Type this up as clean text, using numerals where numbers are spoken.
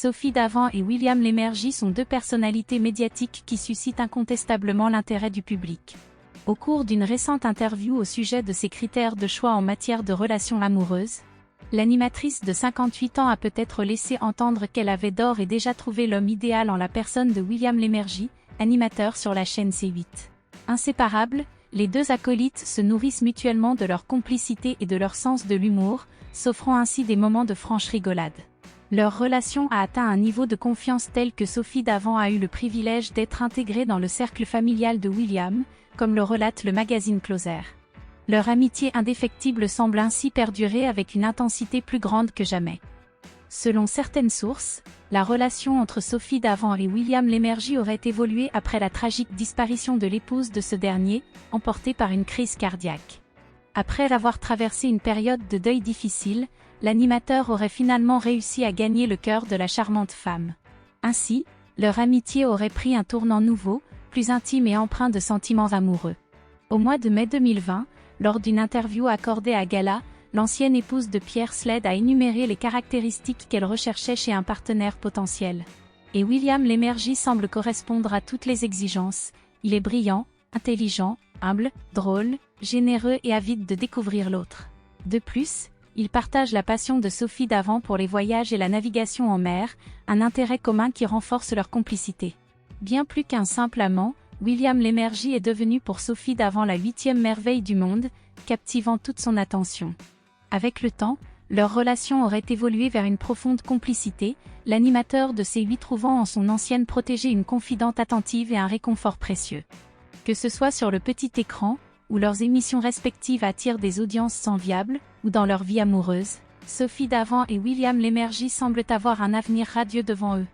Sophie Davant et William Lémergie sont deux personnalités médiatiques qui suscitent incontestablement l'intérêt du public. Au cours d'une récente interview au sujet de ses critères de choix en matière de relations amoureuses, l'animatrice de 58 ans a peut-être laissé entendre qu'elle avait d'ores et déjà trouvé l'homme idéal en la personne de William Lémergie, animateur sur la chaîne C8. Inséparables, les deux acolytes se nourrissent mutuellement de leur complicité et de leur sens de l'humour, s'offrant ainsi des moments de franche rigolade. Leur relation a atteint un niveau de confiance tel que Sophie Davant a eu le privilège d'être intégrée dans le cercle familial de William, comme le relate le magazine Closer. Leur amitié indéfectible semble ainsi perdurer avec une intensité plus grande que jamais. Selon certaines sources, la relation entre Sophie Davant et William Lémergie aurait évolué après la tragique disparition de l'épouse de ce dernier, emportée par une crise cardiaque. Après avoir traversé une période de deuil difficile, l'animateur aurait finalement réussi à gagner le cœur de la charmante femme. Ainsi, leur amitié aurait pris un tournant nouveau, plus intime et empreint de sentiments amoureux. Au mois de mai 2020, lors d'une interview accordée à Gala, l'ancienne épouse de Pierre Sled a énuméré les caractéristiques qu'elle recherchait chez un partenaire potentiel. Et William Lémergie semble correspondre à toutes les exigences. Il est brillant, intelligent, humble, drôle, généreux et avide de découvrir l'autre. De plus, il partage la passion de Sophie Davant pour les voyages et la navigation en mer, un intérêt commun qui renforce leur complicité. Bien plus qu'un simple amant, William Lémergie est devenu pour Sophie Davant la 8e merveille du monde, captivant toute son attention. Avec le temps, leur relation aurait évolué vers une profonde complicité, l'animateur de C8 trouvant en son ancienne protégée une confidente attentive et un réconfort précieux. Que ce soit sur le petit écran, où leurs émissions respectives attirent des audiences enviables, ou dans leur vie amoureuse, Sophie Davant et William Lémergie semblent avoir un avenir radieux devant eux.